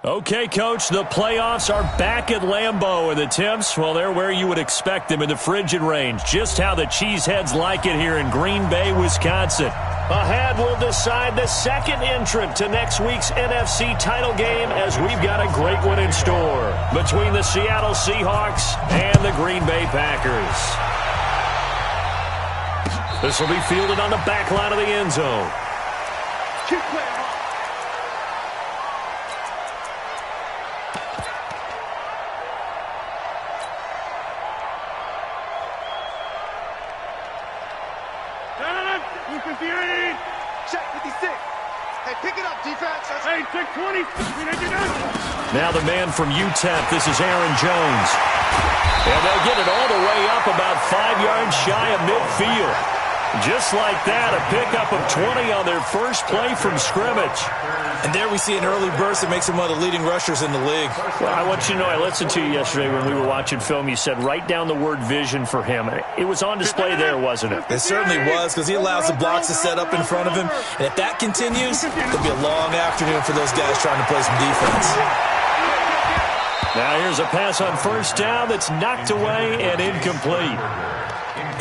Okay, Coach, the playoffs are back at Lambeau, and the temps, well, they're where you would expect them in the frigid range. Just how the Cheeseheads like it here in Green Bay, Wisconsin. Ahead, we'll decide the second entrant to next week's NFC title game as we've got a great one in store between the Seattle Seahawks and the Green Bay Packers. This will be fielded on the back line of the end zone. Now the man from UTEP, this is Aaron Jones. And they'll get it all the way up about 5 yards shy of midfield. Just like that, a pickup of 20 on their first play from scrimmage. And there we see an early burst that makes him one of the leading rushers in the league. Well, I want you to know, I listened to you yesterday when we were watching film. You said write down the word vision for him. It was on display there, wasn't it? It certainly was, because he allows the blocks to set up in front of him. And if that continues, it'll be a long afternoon for those guys trying to play some defense. Now here's a pass on first down that's knocked away and incomplete.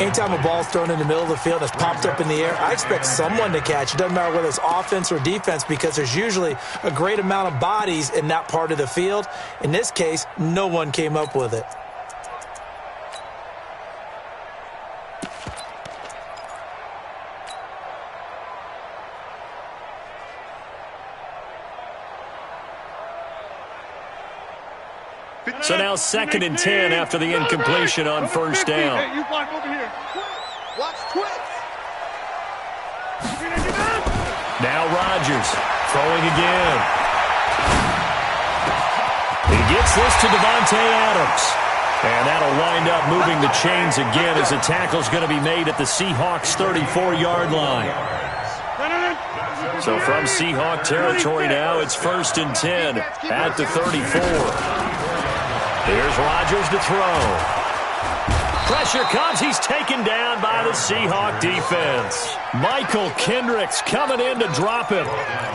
Anytime a ball's thrown in the middle of the field that's popped up in the air, I expect someone to catch. It doesn't matter whether it's offense or defense, because there's usually a great amount of bodies in that part of the field. In this case, no one came up with it. So now 2nd and 10 after the incompletion on first down. Hey, you block over here. Watch twist. Now Rodgers throwing again. He gets this to Devontae Adams. And that'll wind up moving the chains again as the tackle's going to be made at the Seahawks' 34-yard line. So from Seahawk territory now, it's 1st and 10 at the 34. Here's Rodgers to throw. Pressure comes. He's taken down by the Seahawk defense. Michael Kendricks coming in to drop him.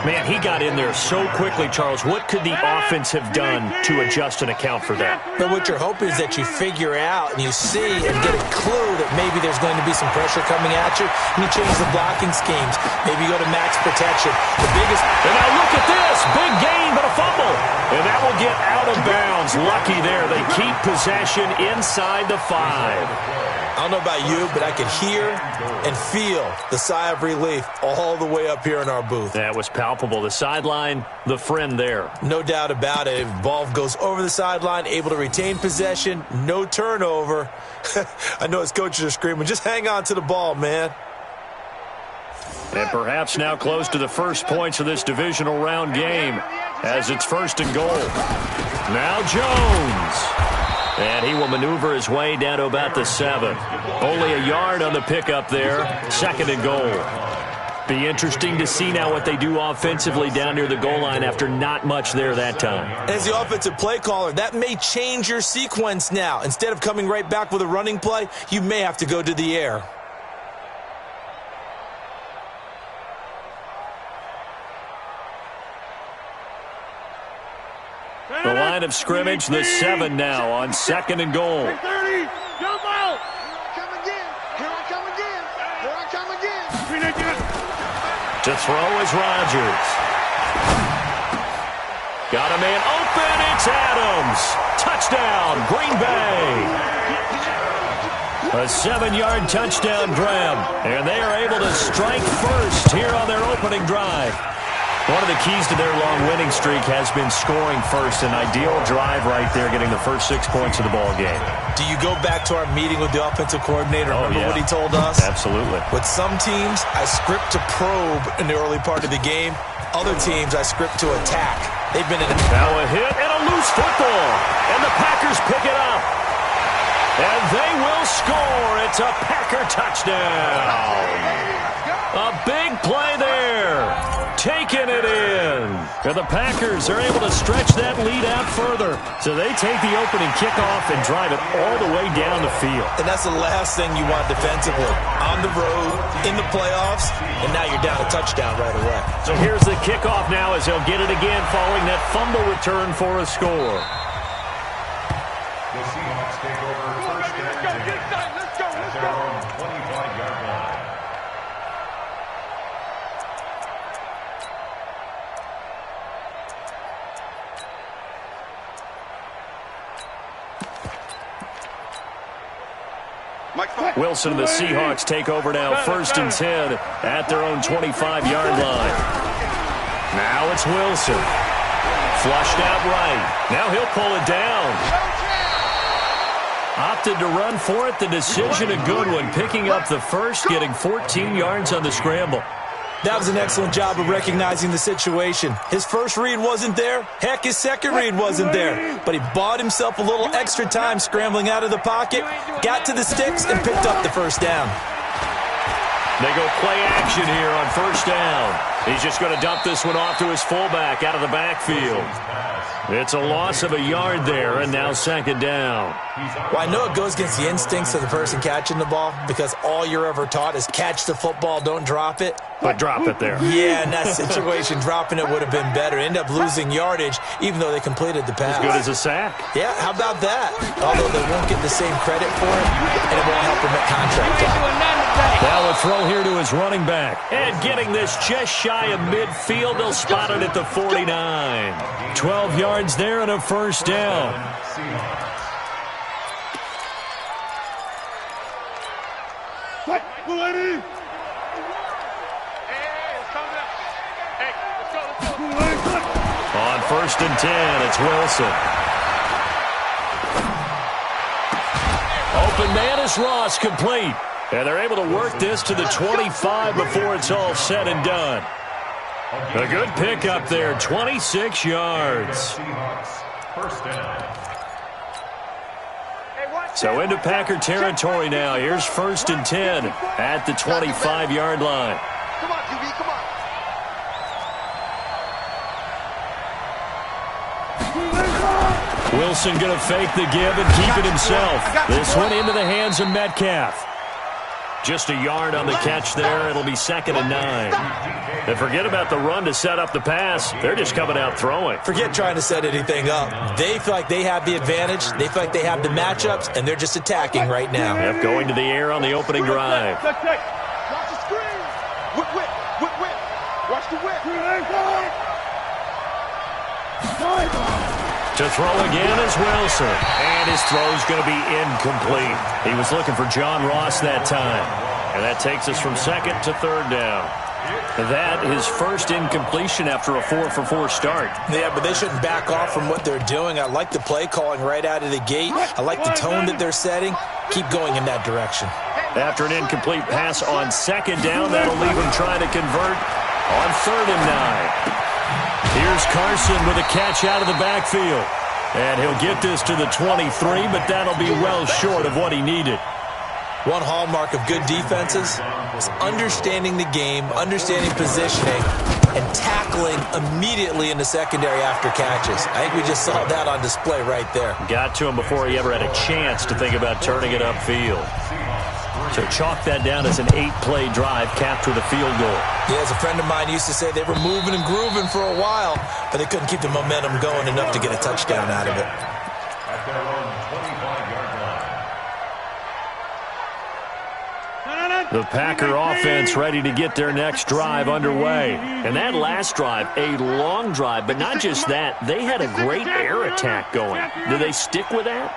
Man, he got in there so quickly, Charles. What could the offense have done to adjust and account for that? But what you're hoping is that you figure out and you see and get a clue that maybe there's going to be some pressure coming at you, and you change the blocking schemes. Maybe you go to max protection. The biggest... And now look at this. Big gain, but a fumble. And that will get out of bounds. Lucky there. They keep possession inside the 5. I don't know about you, but I could hear and feel the sigh of relief all the way up here in our booth. That was palpable. The sideline, the friend there. No doubt about it. If the ball goes over the sideline, able to retain possession, no turnover. I know his coaches are screaming, just hang on to the ball, man. And perhaps now close to the first points of this divisional round game as it's 1st and goal. Now Jones. And he will maneuver his way down to about the 7. Only a yard on the pickup there. 2nd and goal. Be interesting to see now what they do offensively down near the goal line after not much there that time. As the offensive play caller, that may change your sequence now. Instead of coming right back with a running play, you may have to go to the air. The line of scrimmage, the 7 now on 2nd and goal. 30, jump out. Come again. Here I come again. Here I come again. To throw is Rodgers. Got a man open. It's Adams. Touchdown, Green Bay. A 7-yard touchdown grab. And they are able to strike first here on their opening drive. One of the keys to their long winning streak has been scoring first. An ideal drive right there, getting the first 6 points of the ball game. Do you go back to our meeting with the offensive coordinator? Remember what he told us? Absolutely. With some teams, I script to probe in the early part of the game. Other teams, I script to attack. They've been in now a hit and a loose football. And the Packers pick it up. And they will score. It's a Packer touchdown. A big play there. taking it in. And the Packers are able to stretch that lead out further. So they take the opening kickoff and drive it all the way down the field. And that's the last thing you want defensively. On the road, in the playoffs, and now you're down a touchdown right away. So here's the kickoff now as he'll get it again following that fumble return for a score. The Seahawks take over first and 10 at their own 25-yard line. Wilson and the Seahawks take over now first and 10 at their own 25-yard line. Now it's Wilson. Flushed out right. Now he'll pull it down. Opted to run for it. The decision a good one. Picking up the first, getting 14 yards on the scramble. That was an excellent job of recognizing the situation. His first read wasn't there. Heck, his second read wasn't there. But he bought himself a little extra time scrambling out of the pocket, got to the sticks, and picked up the first down. They go play action here on first down. He's just going to dump this one off to his fullback out of the backfield. It's a loss of a yard there, and now second down. Well, I know it goes against the instincts of the person catching the ball because all you're ever taught is catch the football, don't drop it. But drop it there. Yeah, in that situation, dropping it would have been better. End up losing yardage, even though they completed the pass. As good as a sack. Yeah, how about that? Although they won't get the same credit for it, and it won't help them at contract time. Now a throw here to his running back. And getting this just shy of midfield, they'll spot it at the 49. 12 yards there and a first down. On first and 10, it's Wilson. Open man is Ross, complete. And they're able to work this to the 25 before it's all said and done. A good pickup there, 26 yards. So into Packer territory now. Here's first and 10 at the 25-yard line. Come on, QB, come on. Wilson going to fake the give and keep it himself. This one into the hands of Metcalf. Just a yard on the catch there. It'll be second and 9. And forget about the run to set up the pass. They're just coming out throwing. Forget trying to set anything up. They feel like they have the advantage. They feel like they have the matchups, and they're just attacking right now. Yep, going to the air on the opening drive. Watch the screen. Whip. Watch the whip. To throw again is Wilson. And his throw's going to be incomplete. He was looking for John Ross that time. And that takes us from second to third down. That is first incompletion after a 4-for-4 start. Yeah, but they shouldn't back off from what they're doing. I like the play calling right out of the gate. I like the tone that they're setting. Keep going in that direction. After an incomplete pass on second down, that'll leave him trying to convert on third and 9. Here's Carson with a catch out of the backfield. And he'll get this to the 23, but that'll be well short of what he needed. One hallmark of good defenses is understanding the game, understanding positioning, and tackling immediately in the secondary after catches. I think we just saw that on display right there. Got to him before he ever had a chance to think about turning it upfield. So chalk that down as an 8-play drive capped with a field goal. Yeah, as a friend of mine used to say, they were moving and grooving for a while, but they couldn't keep the momentum going enough to get a touchdown out of it. At their own 25-yard line. The Packer offense ready to get their next drive underway. And that last drive, a long drive, but not just that. They had a great air attack going. Do they stick with that?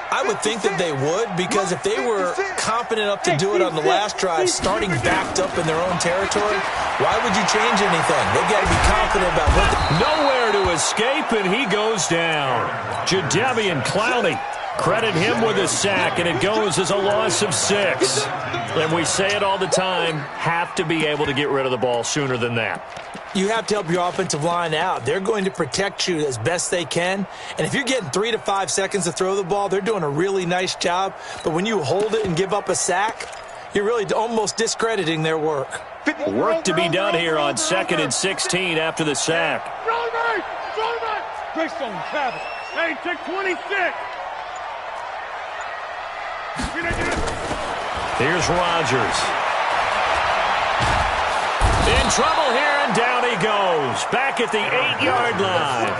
I would think that they would, because if they were confident enough to do it on the last drive, starting backed up in their own territory, why would you change anything? They've got to be confident about what nowhere to escape, and he goes down. Jadeveon Clowney. Credit him with a sack, and it goes as a loss of 6. And we say it all the time, have to be able to get rid of the ball sooner than that. You have to help your offensive line out. They're going to protect you as best they can. And if you're getting 3 to 5 seconds to throw the ball, they're doing a really nice job. But when you hold it and give up a sack, you're really almost discrediting their work. Work to be done here on 2nd and 16 after the sack. Greystone, travel. Hey, take 26. Here's Rodgers. In trouble here, and down he goes. Back at the 8-yard line.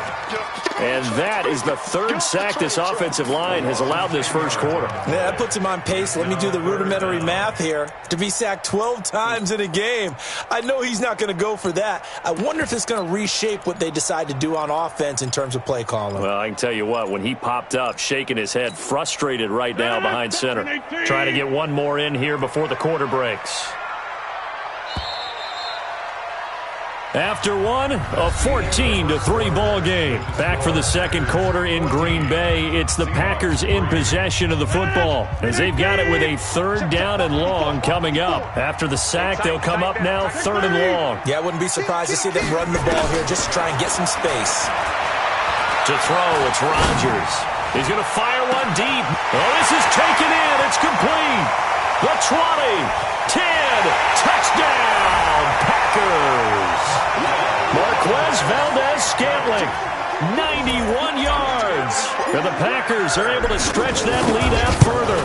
And that is the third sack this offensive line has allowed this first quarter. Yeah, that puts him on pace. Let me do the rudimentary math here. To be sacked 12 times in a game. I know he's not going to go for that. I wonder if it's going to reshape what they decide to do on offense in terms of play calling. Well, I can tell you what, when he popped up, shaking his head, frustrated right now behind center. Trying to get one more in here before the quarter breaks. After one, a 14-3 ball game. Back for the second quarter in Green Bay. It's the Packers in possession of the football as they've got it with a 3rd down and long coming up. After the sack, they'll come up now 3rd and long. Yeah, I wouldn't be surprised to see them run the ball here just to try and get some space. To throw, it's Rodgers. He's going to fire one deep. Oh, this is taken in. It's complete. The 20, 10, touchdown, Packers. Marquez Valdez-Scantling, 91 yards. And the Packers are able to stretch that lead out further.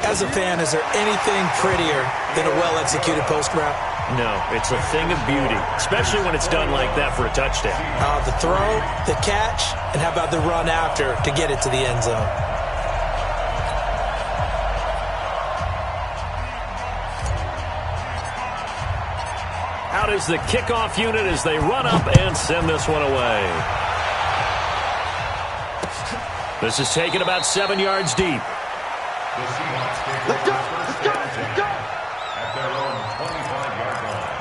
As a fan, is there anything prettier than a well-executed post route? No, it's a thing of beauty, especially when it's done like that for a touchdown. The throw, the catch, and how about the run after to get it to the end zone? Out is the kickoff unit as they run up and send this one away. This is taken about 7 yards deep. The Seahawks take over first down and 10 at their own 25-yard line.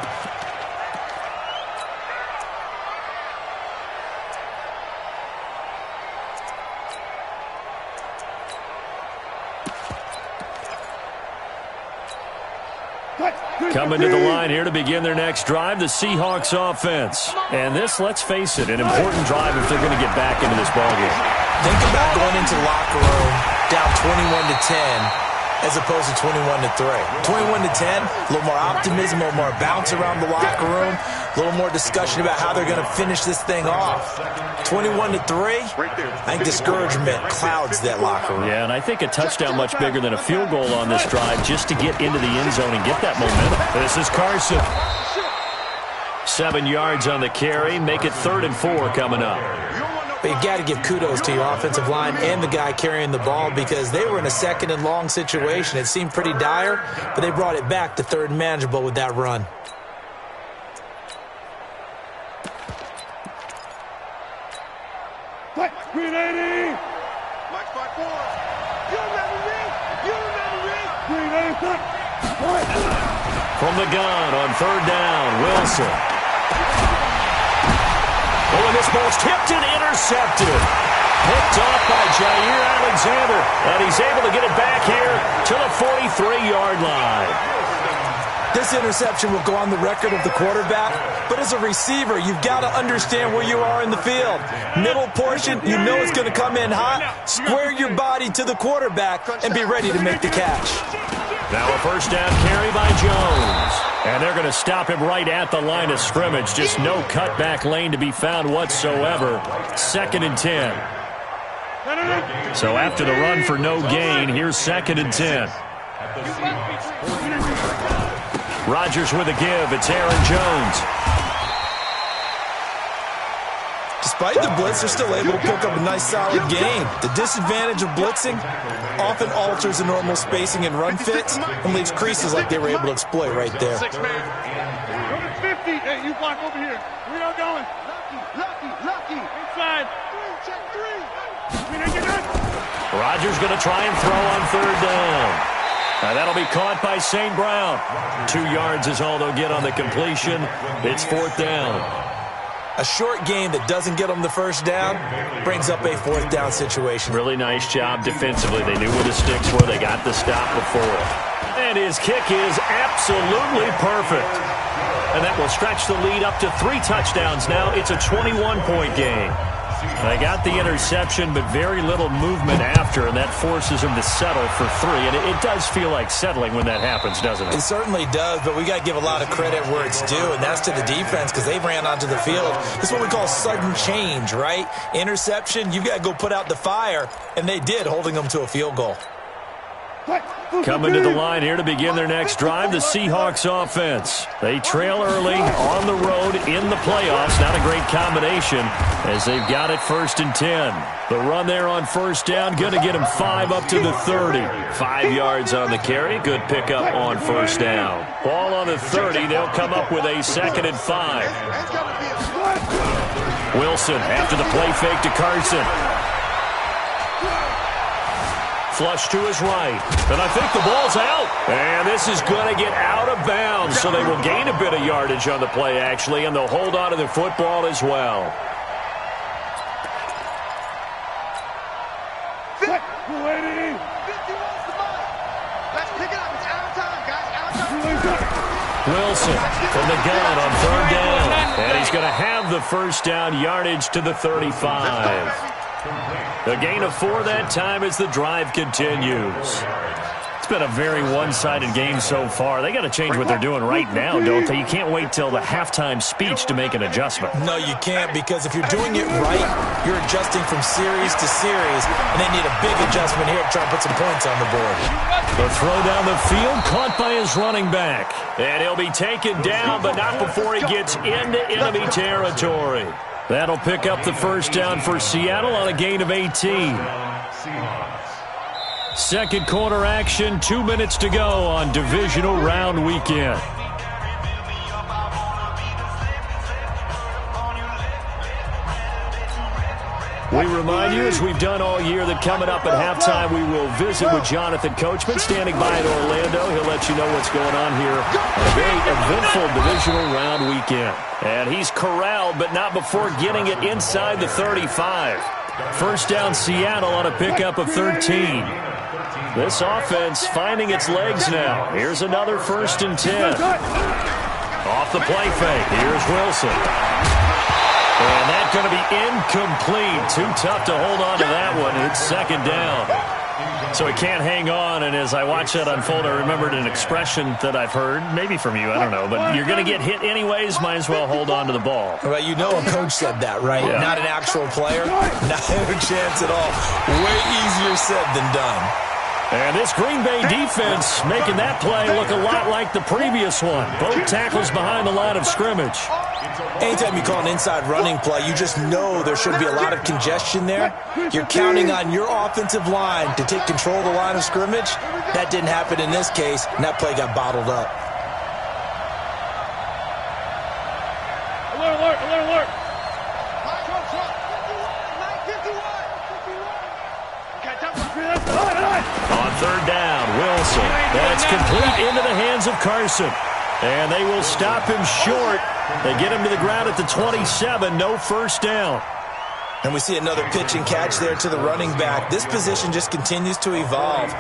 Coming to the line here to begin their next drive, the Seahawks offense. And this, let's face it, an important drive if they're going to get back into this ballgame. Think about going into the locker room down 21-10 as opposed to 21-3. 21-10, a little more optimism, a little more bounce around the locker room, a little more discussion about how they're going to finish this thing off. 21-3, I think discouragement clouds that locker room. Yeah, and I think a touchdown much bigger than a field goal on this drive just to get into the end zone and get that momentum. This is Carson. 7 yards on the carry, make it 3rd and 4 coming up. But you got to give kudos to your offensive line and the guy carrying the ball because they were in a 2nd and long situation. It seemed pretty dire, but they brought it back to 3rd and manageable with that run. Green 80. Mike 5-4. You remember me? You remember me? Green 80. From the gun on 3rd down, Wilson. Oh, and this ball's tipped and intercepted. Picked off by Jair Alexander, and he's able to get it back here to the 43-yard line. This interception will go on the record of the quarterback, but as a receiver, you've got to understand where you are in the field. Middle portion, you know it's going to come in hot. Square your body to the quarterback and be ready to make the catch. Now a first down carry by Jones. And they're going to stop him right at the line of scrimmage. Just no cutback lane to be found whatsoever. 2nd and 10. So after the run for no gain, here's 2nd and 10. Rodgers with a give. It's Aaron Jones. Despite the blitz, they're still able to pick up a nice solid gain. The disadvantage of blitzing often alters the normal spacing and run fits and leaves creases like they were able to exploit right there. 50. Hey, you block over here. We are going. Lucky. Inside. Check 3. Rodgers going to try and throw on 3rd down. Now that'll be caught by St. Brown. 2 yards is all they'll get on the completion. It's 4th down. A short game that doesn't get them the first down brings up a 4th down situation. Really nice job defensively. They knew where the sticks were. They got the stop before. And his kick is absolutely perfect. And that will stretch the lead up to 3 touchdowns now. It's a 21-point game. They got the interception, but very little movement after, and that forces them to settle for 3. And it does feel like settling when that happens, doesn't it? It certainly does, but we got to give a lot of credit where it's due, and that's to the defense because they ran onto the field. This is what we call sudden change, right? Interception, you've got to go put out the fire, and they did, holding them to a field goal. Coming to the line here to begin their next drive, the Seahawks offense. They trail early on the road in the playoffs. Not a great combination as they've got it 1st and 10. The run there on 1st down, going to get them 5 up to the 30. 5 yards on the carry. Good pickup on 1st down. Ball on the 30. They'll come up with a 2nd and 5. Wilson after the play fake to Carson. Flush to his right. And I think the ball's out. And this is going to get out of bounds, so they will gain a bit of yardage on the play, actually, and they'll hold on to the football as well. Let's pick it up. It's out of time, guys. Out of time. Wilson from the gun on 3rd down. And he's going to have the 1st down yardage to the 35. A gain of 4 that time as the drive continues. It's been a very one-sided game so far. They got to change what they're doing right now, don't they? You can't wait till the halftime speech to make an adjustment. No, you can't, because if you're doing it right, you're adjusting from series to series, and they need a big adjustment here to try and put some points on the board. The throw down the field, caught by his running back. And he'll be taken down, but not before he gets into enemy territory. That'll pick up the 1st down for Seattle on a gain of 18. Second quarter action, 2 minutes to go on divisional round weekend. We remind you, as we've done all year, that coming up at halftime, we will visit with Jonathan Coachman, standing by in Orlando. He'll let you know what's going on here on a very eventful divisional round weekend. And he's corralled, but not before getting it inside the 35. 1st down Seattle on a pickup of 13. This offense finding its legs now. Here's another 1st and 10. Off the play fake. Here's Wilson. And that's going to be incomplete. Too tough to hold on to that one. It's 2nd down. So he can't hang on, and as I watch that unfold, I remembered an expression that I've heard, maybe from you, I don't know, but you're going to get hit anyways, might as well hold on to the ball. Well, you know a coach said that, right? Yeah. Not an actual player. Not a chance at all. Way easier said than done. And this Green Bay defense making that play look a lot like the previous one. Both tackles behind the line of scrimmage. Anytime you call an inside running play, you just know there should be a lot of congestion there. You're counting on your offensive line to take control of the line of scrimmage. That didn't happen in this case, and that play got bottled up. Alert, alert, alert, alert. On 3rd down, Wilson. That's complete into the hands of Carson. And they will stop him short. They get him to the ground at the 27. No 1st down. And we see another pitch and catch there to the running back. This position just continues to evolve.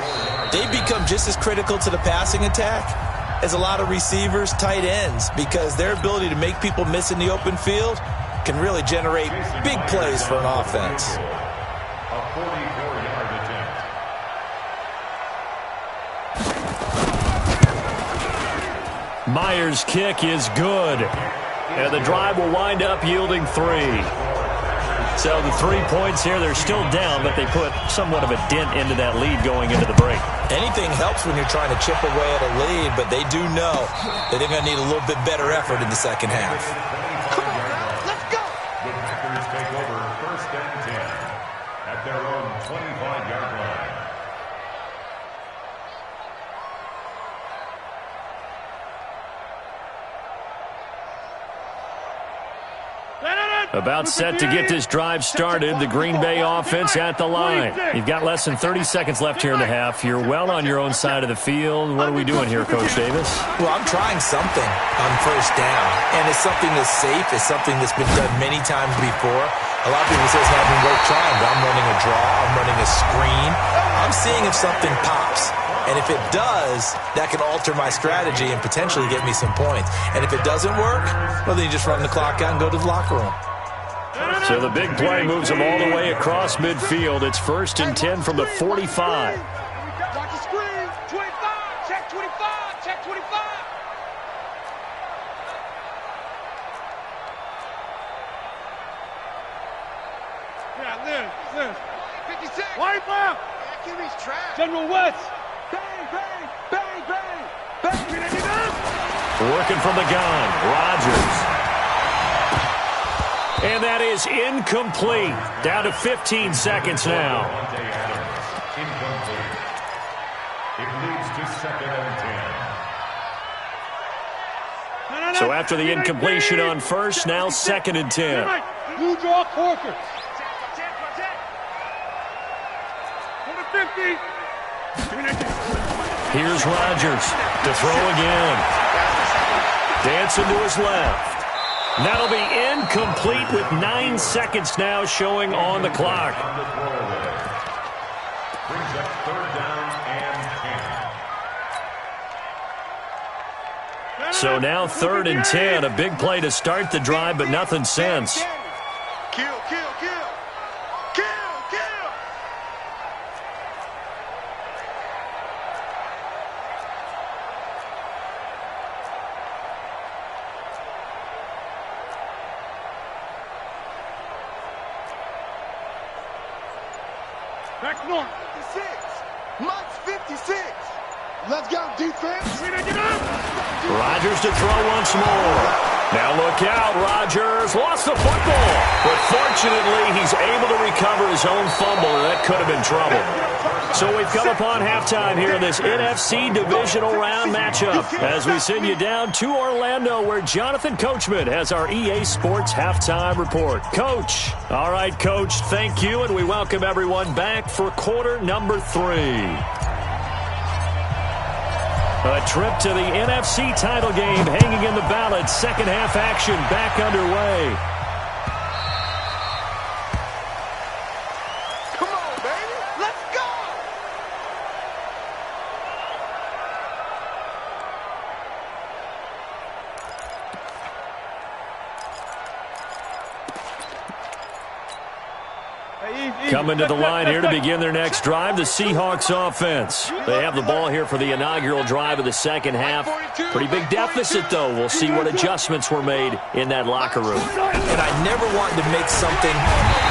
They become just as critical to the passing attack as a lot of receivers, tight ends, because their ability to make people miss in the open field can really generate big plays for an offense. A 44-yard attempt. Myers' kick is good. And the drive will wind up yielding 3. So the 3 points here, they're still down, but they put somewhat of a dent into that lead going into the break. Anything helps when you're trying to chip away at a lead, but they do know that they're going to need a little bit better effort in the second half. Come on, now, let's go. The Packers take over 1st and 10 at their own 25-yard line. About set to get this drive started. The Green Bay offense at the line. You've got less than 30 seconds left here in the half. You're well on your own side of the field. What are we doing here, Coach Davis? Well, I'm trying something on 1st down, and it's something that's safe. It's something that's been done many times before. A lot of people say it's not been worth trying, but I'm running a draw. I'm running a screen. I'm seeing if something pops. And if it does, that can alter my strategy and potentially get me some points. And if it doesn't work, well, then you just run the clock out and go to the locker room. So the big play moves them all the way across midfield. It's 1st and 10 from the 45. Watch the screen. 25. Check 25. Check 25. Yeah, Liz. 56. White left. Kimmy's trash. General West. Bang, bang, bang, bang. Bang. Working from the gun. Rodgers. And that is incomplete. Down to 15 seconds now. Incomplete. It leads to 2nd and 10. So after the incompletion on first, now 2nd and 10. You draw Corker. Number 50. Here's Rodgers to throw again. Dancing to his left. That'll be incomplete with 9 seconds now showing on the clock. Brings up 3rd down and 10. So now 3rd and 10. A big play to start the drive, but nothing since. Kill, kill, kill. Kill, kill. Back north. 56. Mike's 56. Let's go, defense. Rodgers to throw once more. Now look out, Rodgers lost the football. But fortunately, he's able to recover his own fumble, and that could have been trouble. So we've come upon halftime here in this NFC divisional round matchup as we send you down to Orlando where Jonathan Coachman has our EA Sports halftime report. Coach. All right, Coach, thank you, and we welcome everyone back for quarter number 3. A trip to the NFC title game hanging in the balance. Second half action back underway. Come on, baby. Let's go. Coming to the line here to begin their next drive, the Seahawks offense. They have the ball here for the inaugural drive of the second half. Pretty big deficit, though. We'll see what adjustments were made in that locker room. And I never wanted to make something.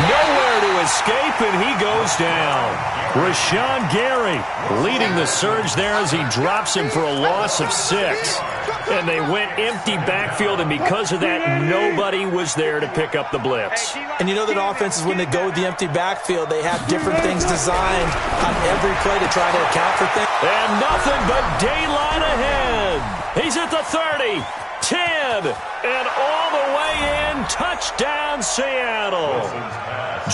Nowhere to escape, and he goes down. Rashawn Gary leading the surge there as he drops him for a loss of 6. And they went empty backfield, and because of that, nobody was there to pick up the blitz. And you know that offenses, when they go with the empty backfield, they have different things designed on every play to try to account for things. And nothing but daylight ahead. He's at the 30, 10, and all the way in. Touchdown, Seattle.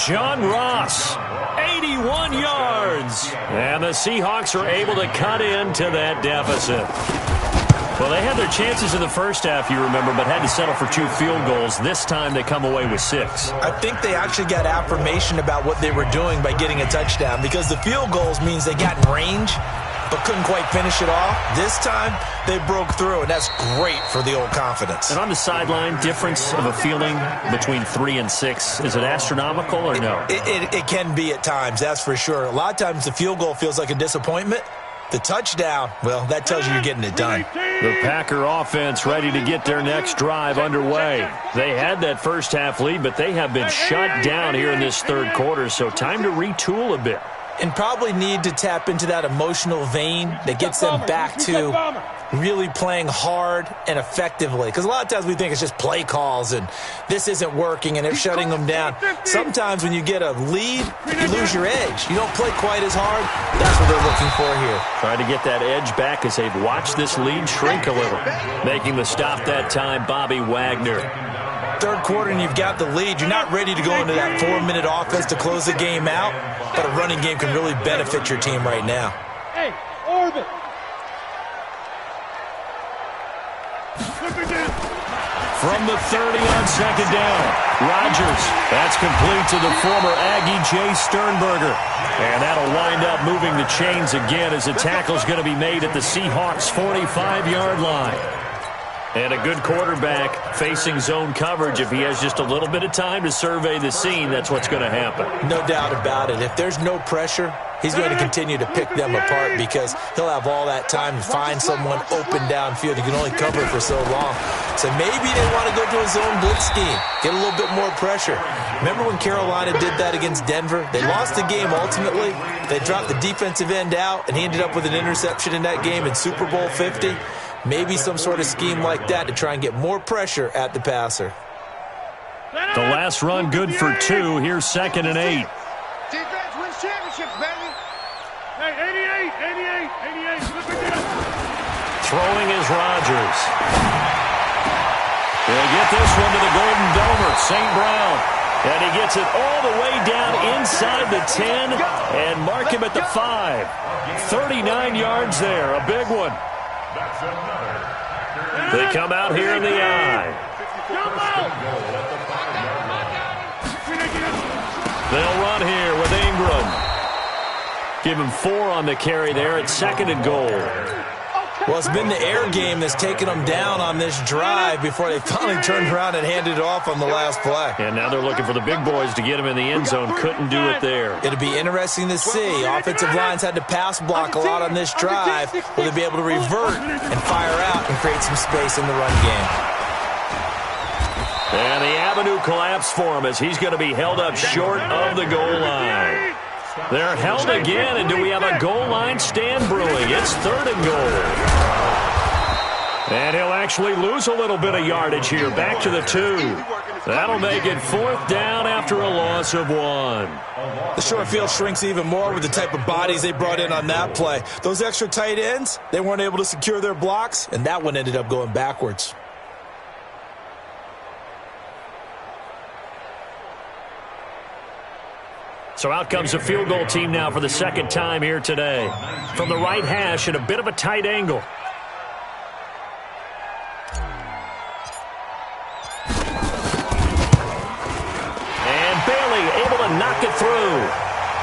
John Ross, 81 yards. And the Seahawks are able to cut into that deficit. Well, they had their chances in the first half, you remember, but had to settle for 2 field goals. This time they come away with 6. I think they actually got affirmation about what they were doing by getting a touchdown, because the field goals means they got in range but couldn't quite finish it off. This time they broke through, and that's great for the old confidence. And on the sideline, difference of a feeling between 3 and 6, is it astronomical or no? It can be at times, that's for sure. A lot of times the field goal feels like a disappointment. The touchdown, well, that tells you you're getting it done. The Packer offense ready to get their next drive underway. They had that first half lead, but they have been shut down here in this third quarter, so time to retool a bit. And probably need to tap into that emotional vein that gets them back to really playing hard and effectively. Because a lot of times we think it's just play calls and this isn't working and they're shutting them down. Sometimes when you get a lead, you lose your edge. You don't play quite as hard. That's what they're looking for here. Trying to get that edge back as they've watched this lead shrink a little. Making the stop that time, Bobby Wagner. Third quarter and you've got the lead. You're not ready to go into that 4-minute offense to close the game out, but a running game can really benefit your team right now. Hey, orbit. From the 30 on second down, Rodgers. That's complete to the former Aggie Jay Sternberger. And that'll wind up moving the chains again as the tackle's going to be made at the Seahawks' 45-yard line. And a good quarterback facing zone coverage. If he has just a little bit of time to survey the scene, that's what's going to happen. No doubt about it. If there's no pressure, he's going to continue to pick them apart because he'll have all that time to find someone open downfield. You can only cover it for so long. So maybe they want to go to a zone blitz scheme, get a little bit more pressure. Remember when Carolina did that against Denver? They lost the game ultimately. They dropped the defensive end out, and he ended up with an interception in that game in Super Bowl 50. Maybe some sort of scheme like that to try and get more pressure at the passer. The last run good for 2. Here's 2nd and 8. Defense wins championships, baby. Hey, 88. Throwing is Rodgers. He'll get this one to the Golden Domer, St. Brown. And he gets it all the way down inside the 10 and mark him at the 5. 39 yards there, a big one. They come out here in the I. They'll run here with Ingram. Give him 4 on the carry there at 2nd and goal. Well, it's been the air game that's taken them down on this drive before they finally turned around and handed it off on the last play. And now they're looking for the big boys to get him in the end zone. Couldn't do it there. It'll be interesting to see. Offensive lines had to pass block a lot on this drive. Will they be able to revert and fire out and create some space in the run game? And the avenue collapsed for him as he's going to be held up short of the goal line. They're held again, and do we have a goal line stand brewing? It's 3rd and goal. And he'll actually lose a little bit of yardage here, back to the 2. That'll make it 4th down after a loss of 1. The short field shrinks even more with the type of bodies they brought in on that play. Those extra tight ends, they weren't able to secure their blocks, and that one ended up going backwards. So out comes a field goal team now for the 2nd time here today. From the right hash at a bit of a tight angle. And Bailey able to knock it through.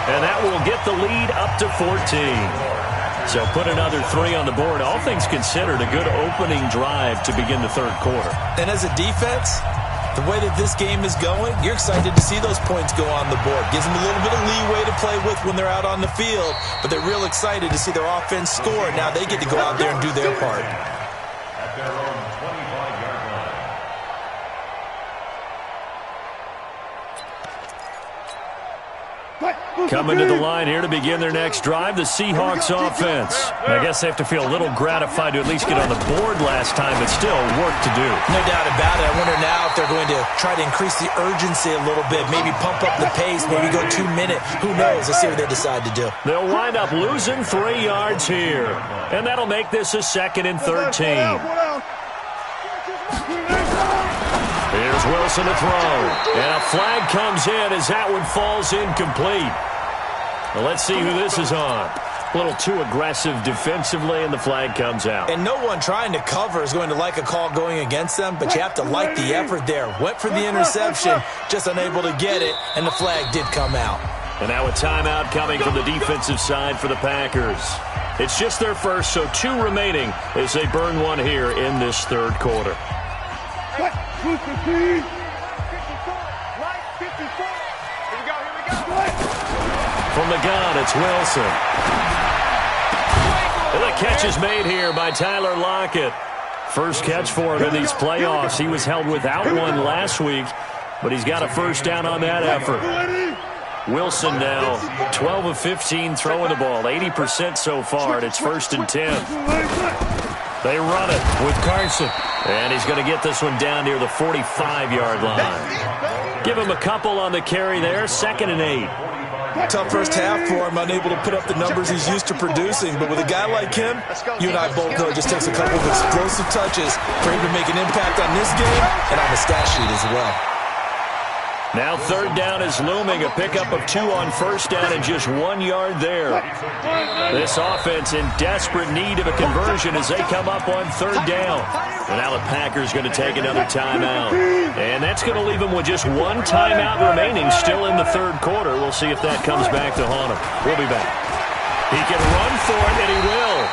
And that will get the lead up to 14. So put another 3 on the board. All things considered, a good opening drive to begin the 3rd quarter. And as a defense, the way that this game is going, you're excited to see those points go on the board. Gives them a little bit of leeway to play with when they're out on the field, but they're real excited to see their offense score. Now they get to go out there and do their part. At their own 25-yard line. Coming to the line here to begin their next drive, the Seahawks offense. I guess they have to feel a little gratified to at least get on the board last time, but still work to do. No doubt about it. I wonder now if they're going to try to increase the urgency a little bit, maybe pump up the pace, maybe go 2 minutes. Who knows? Let's see what they decide to do. They'll wind up losing 3 yards here, and that'll make this a 2nd and 13. Here's Wilson to throw, and a flag comes in as that one falls incomplete. Well, let's see who this is on. A little too aggressive defensively, and the flag comes out. And no one trying to cover is going to like a call going against them, but you have to like the effort there. Went for the interception, just unable to get it, and the flag did come out. And now a timeout coming from the defensive side for the Packers. It's just their first, so 2 remaining as they burn 1 here in this 3rd quarter. From the gun, it's Wilson. And the catch is made here by Tyler Lockett. First catch for him in these playoffs. He was held without one last week, but he's got a first down on that effort. Wilson now 12 of 15 throwing the ball, 80% so far, and it's 1st and 10. They run it with Carson, and he's going to get this one down near the 45-yard line. Give him a couple on the carry there, 2nd and 8. Tough first half for him, unable to put up the numbers he's used to producing. But with a guy like him, you and I both know it just takes a couple of explosive touches for him to make an impact on this game and on the stat sheet as well. Now 3rd down is looming, a pickup of 2 on 1st down and just 1 yard there. This offense in desperate need of a conversion as they come up on 3rd down. And now the Packers going to take another timeout. And that's going to leave them with just 1 timeout remaining still in the 3rd quarter. We'll see if that comes back to haunt him. We'll be back. He can run for it, and he will.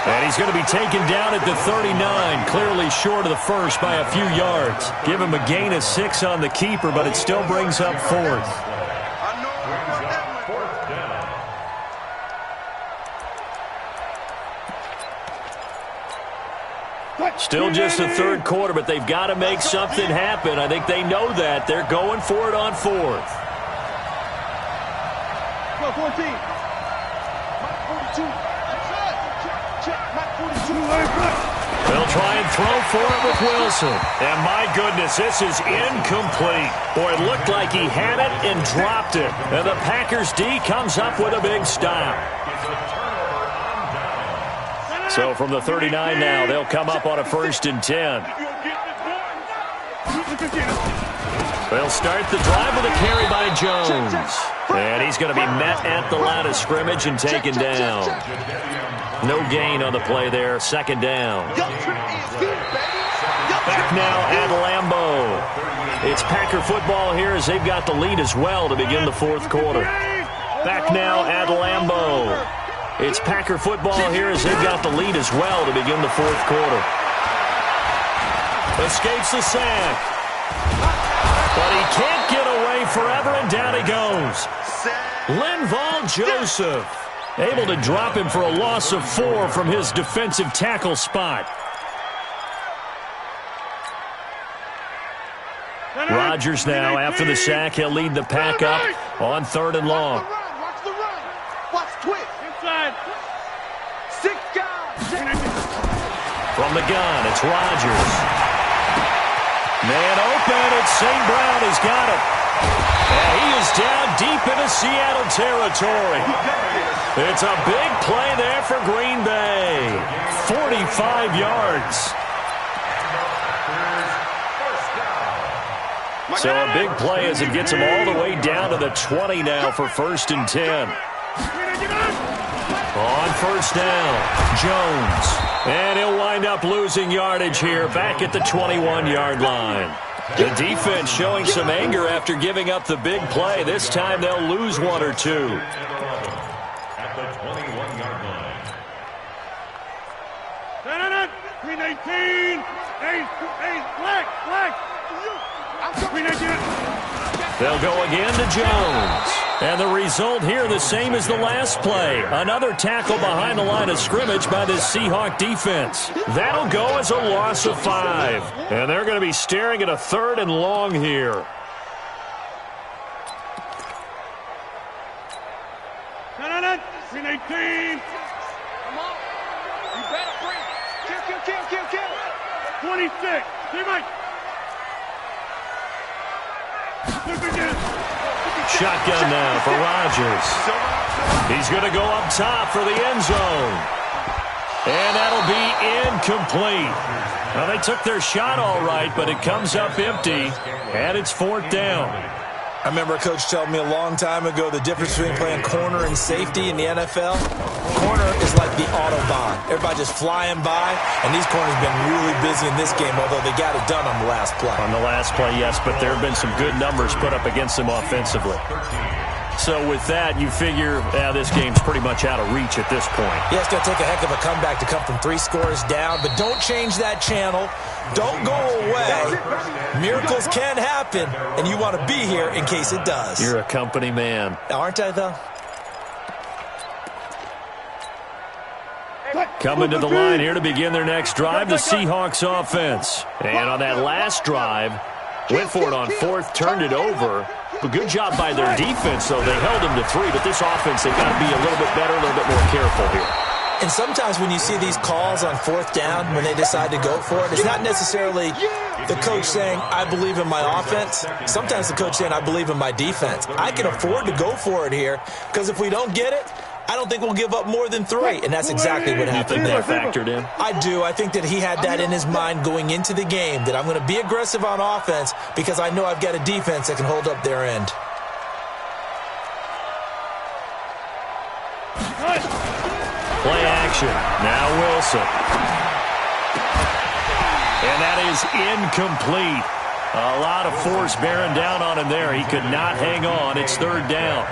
And he's going to be taken down at the 39, clearly short of the first by a few yards. Give him a gain of 6 on the keeper, but it still brings up 4th. Still just the third quarter, but they've got to make something happen. I think they know that. They're going for it on 4th. 14. They'll try and throw for it with Wilson. And my goodness, this is incomplete. Boy, it looked like he had it and dropped it. And the Packers D comes up with a big stop. So from the 39 now, they'll come up on a 1st and 10. They'll start the drive with a carry by Jones. And he's going to be met at the line of scrimmage and taken down. No gain on the play there. 2nd down. Back now at Lambeau. It's Packer football here as they've got the lead as well to begin the 4th quarter. Back now at Lambeau. It's Packer football here as they've got the lead as well to begin the 4th quarter. Escapes the sack. But he can't get away forever, and down he goes. Linval Joseph able to drop him for a loss of 4 from his defensive tackle spot. Rodgers now, after the sack, he'll lead the pack up on 3rd and long. Watch the run. Watch twist. Inside. 6 guys. From the gun, it's Rodgers. Man open, it's St. Brown has got it. And he is down deep into Seattle territory. It's a big play there for Green Bay. 45 yards. So a big play as it gets him all the way down to the 20 now for 1st and 10. On 1st down, Jones. And he'll wind up losing yardage here back at the 21-yard line. The defense showing some anger after giving up the big play. This time they'll lose 1 or 2. At the 21-yard line. 319. Hey, black. They'll go again to Jones. And the result here the same as the last play. Another tackle behind the line of scrimmage by the Seahawk defense. That'll go as a loss of 5. And they're going to be staring at a 3rd and long here. No. 319. Come on. You better bring it. Kill. 26. See Mike. Shotgun now for Rodgers. He's going to go up top for the end zone. And that'll be incomplete. Well, they took their shot all right, but it comes up empty, and it's 4th down. I remember a coach telling me a long time ago the difference between playing corner and safety in the NFL. Corner is like the Autobahn. Everybody just flying by, and these corners have been really busy in this game, although they got it done on the last play. On the last play, yes, but there have been some good numbers put up against them offensively. So with that, you figure this game's pretty much out of reach at this point. Yeah, it's going to take a heck of a comeback to come from 3 scores down, but don't change that channel. Don't go away. Miracles can happen, and you want to be here in case it does. You're a company man. Aren't I, though? Coming to the line here to begin their next drive, the Seahawks offense. And on that last drive, went for it on 4th, turned it over. But good job by their defense, though. They held them to 3, but this offense, they've got to be a little bit better, a little bit more careful here. And sometimes when you see these calls on 4th down, when they decide to go for it, it's not necessarily the coach saying, I believe in my offense. Sometimes the coach saying, I believe in my defense. I can afford to go for it here, because if we don't get it, I don't think we'll give up more than 3, and that's exactly what happened there. You think that factored in? I do. I think that he had that in his mind going into the game, that I'm going to be aggressive on offense because I know I've got a defense that can hold up their end. Play action. Now Wilson. And that is incomplete. A lot of force bearing down on him there. He could not hang on. It's 3rd down.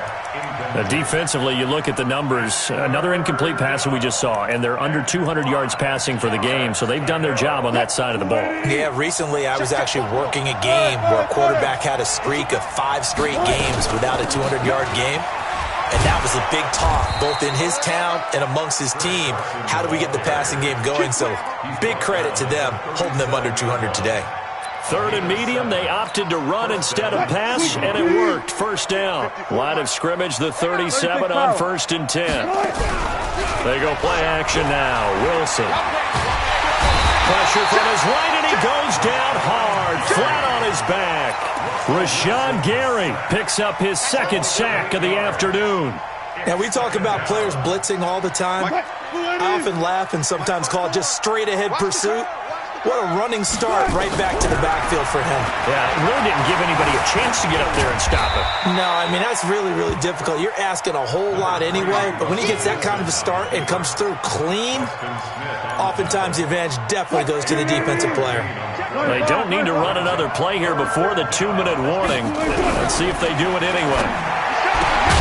Defensively, you look at the numbers. Another incomplete pass that we just saw, and they're under 200 yards passing for the game, so they've done their job on that side of the ball. Yeah, recently I was actually working a game where a quarterback had a streak of 5 straight games without a 200-yard game, and that was a big talk, both in his town and amongst his team. How do we get the passing game going? So big credit to them holding them under 200 today. 3rd and medium, they opted to run instead of pass, and it worked. First down. Line of scrimmage, the 37 on 1st and 10. They go play action now. Wilson. Pressure from his right, and he goes down hard, flat on his back. Rashawn Gary picks up his 2nd sack of the afternoon. Now, we talk about players blitzing all the time. I often laugh and sometimes call it just straight-ahead pursuit. What a running start right back to the backfield for him. Yeah, it really didn't give anybody a chance to get up there and stop it. No, I mean, that's really, really difficult. You're asking a whole lot anyway, but when he gets that kind of a start and comes through clean, oftentimes the advantage definitely goes to the defensive player. They don't need to run another play here before the 2-minute warning. Let's see if they do it anyway.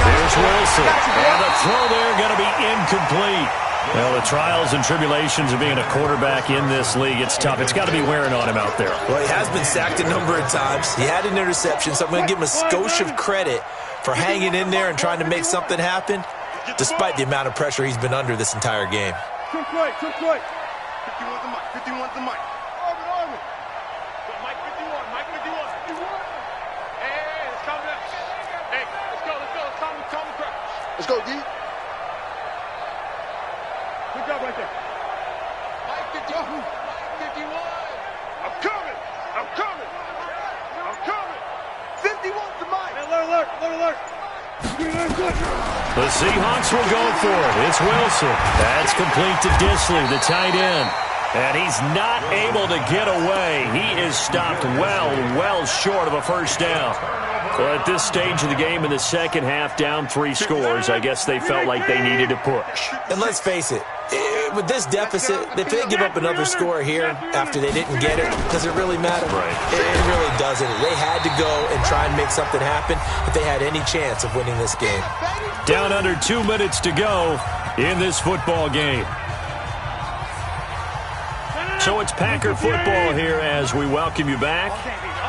Here's Wilson, and the throw there going to be incomplete. Well, the trials and tribulations of being a quarterback in this league, it's tough. It's got to be wearing on him out there. Well, he has been sacked a number of times. He had an interception, so I'm going to give him a skosh of credit for hanging in there and trying to make something happen, despite the amount of pressure he's been under this entire game. Too quick. 51's the mic. 51's the mic. Arvin. Mike 51. Mike 51. Hey, let's calm down. Hey, let's go. Let's calm the crowd. Let's go, D. Good job right there. Mike 51. I'm coming. 51's the mic. Hey, alert. The Seahawks will go for it. It's Wilson. That's complete to Disley, the tight end. And he's not able to get away. He is stopped well short of a first down. Well, at this stage of the game in the second half, down 3 scores, I guess they felt like they needed to push. And let's face it, with this deficit, if they give up another score here after they didn't get it, does it really matter? Right. It really doesn't. They had to go and try and make something happen if they had any chance of winning this game. Down under 2 minutes to go in this football game. So it's Packer football here as we welcome you back.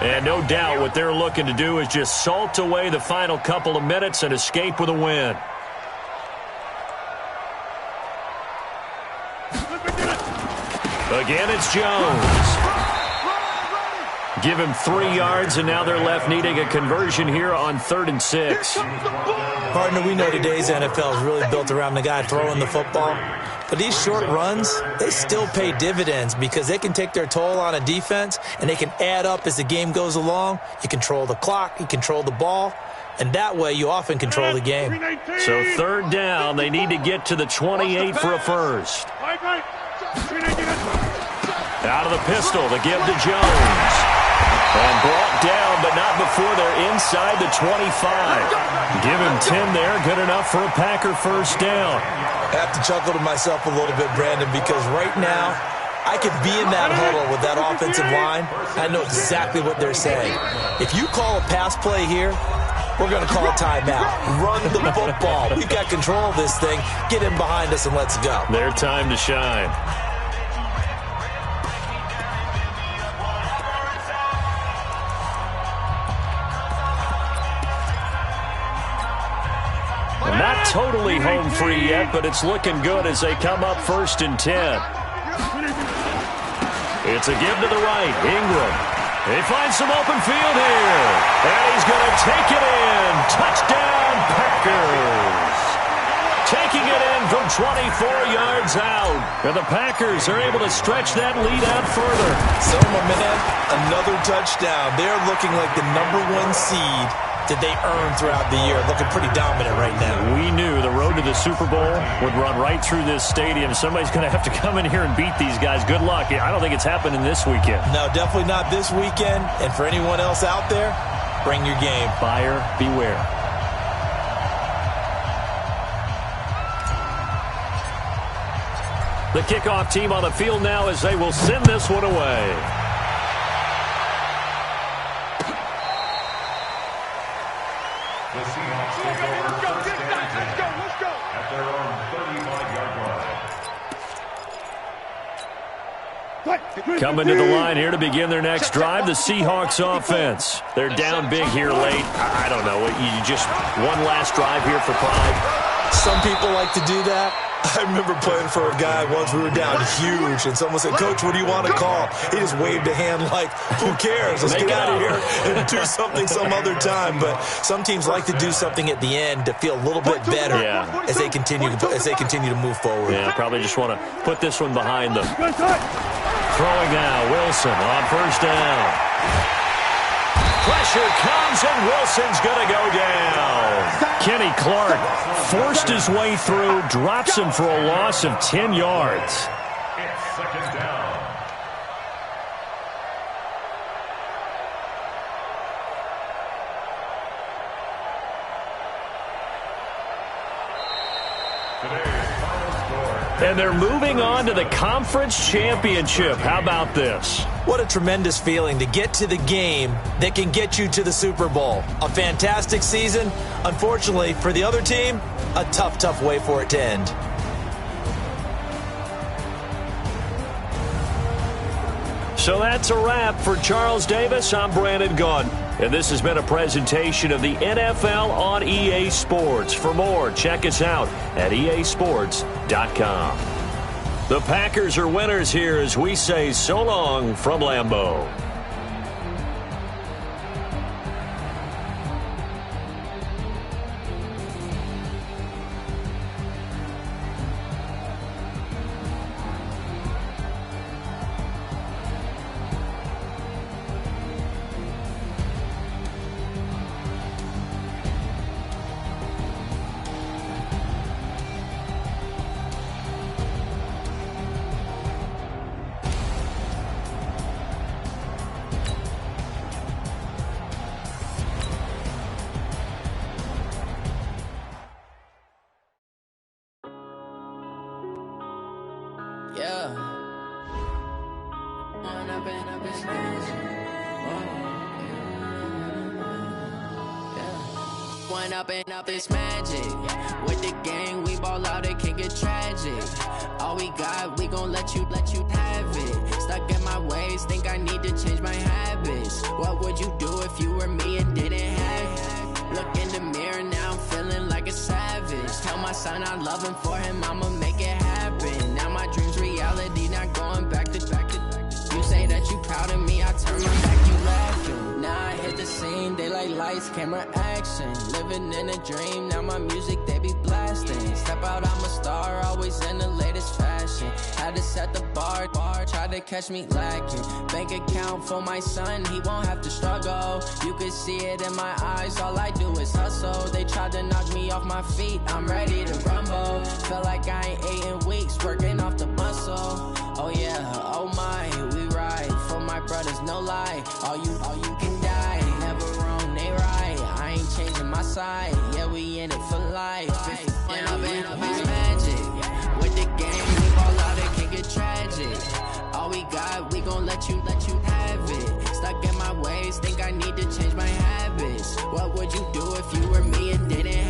And no doubt what they're looking to do is just salt away the final couple of minutes and escape with a win. Again, it's Jones. Give him 3 yards, and now they're left needing a conversion here on 3rd and 6. Partner, we know today's NFL is really built around the guy throwing the football. But these short runs, they still pay dividends because they can take their toll on a defense, and they can add up as the game goes along. You control the clock, you control the ball, and that way you often control the game. So 3rd down, they need to get to the 28 for a first. Out of the pistol to give to Jones. And brought down, but not before they're inside the 25. Give him 10 there, good enough for a Packer first down. I have to chuckle to myself a little bit, Brandon, because right now I could be in that huddle with that offensive line. I know exactly what they're saying. If you call a pass play here, we're going to call a timeout. Run the football. We've got control of this thing. Get in behind us and let's go. Their time to shine. Not totally home free yet, but it's looking good as they come up 1st and 10. It's a give to the right. Ingram. They find some open field here. And he's going to take it in. Touchdown, Packers. Taking it in from 24 yards out. And the Packers are able to stretch that lead out further. So, my man, another touchdown. They're looking like the #1 seed that they earned throughout the year. Looking pretty dominant right now. We knew the road to the Super Bowl would run right through this stadium. Somebody's going to have to come in here and beat these guys. Good luck. I don't think it's happening this weekend. No, definitely not this weekend. And for anyone else out there, bring your game. Buyer beware. The kickoff team on the field now as they will send this one away. The Seahawks take over 13 Coming to the line here to begin their next drive, the Seahawks offense. They're down big here late. I don't know. You just one last drive here for pride. Some people like to do that. I remember playing for a guy once. We were down huge, and someone said, "Coach, what do you want to call?" He just waved a hand like, "Who cares? Let's get out of here and do something some other time." But some teams like to do something at the end to feel a little bit better as they continue to move forward. Yeah, probably just want to put this one behind them. Throwing now, Wilson on first down. Pressure comes, and Wilson's going to go down. Kenny Clark forced his way through, drops him for a loss of 10 yards. It's second down. And they're moving on to the conference championship. How about this? What a tremendous feeling to get to the game that can get you to the Super Bowl. A fantastic season. Unfortunately, for the other team, a tough, tough way for it to end. So that's a wrap for Charles Davis. I'm Brandon Gunn. And this has been a presentation of the NFL on EA Sports. For more, check us out at easports.com. The Packers are winners here as we say so long from Lambeau. Up it's magic. With the gang, we ball out, it can get tragic. All we got, we gon' let you have it. Stuck in my ways, think I need to change my habits. What would you do if you were me and didn't have it? Look in the mirror, now I'm feeling like a savage. Tell my son I love him, for him I'ma make it happen. Now my dream's reality, not going back to. You say that you proud of me, I turn my back, you laughing. Now I hit the scene, they like lights, camera, action. Living in a dream, now my music, they be blasting. Step out, I'm a star, always in the latest fashion. Had to set the bar, try to catch me lacking. Bank account for my son, he won't have to struggle. You can see it in my eyes, all I do is hustle. They tried to knock me off my feet, I'm ready to rumble. Feel like I ain't ate in weeks, working off the muscle. Oh yeah, oh my, we ride for my brothers, no lie. All you can die, never wrong, they right. I ain't changing my side, yeah, we in it for life. When I've been up is magic. With the game, we ball out, it can get tragic. All we got, we gon' let you have it. Stuck in my ways, think I need to change my habits. What would you do if you were me and didn't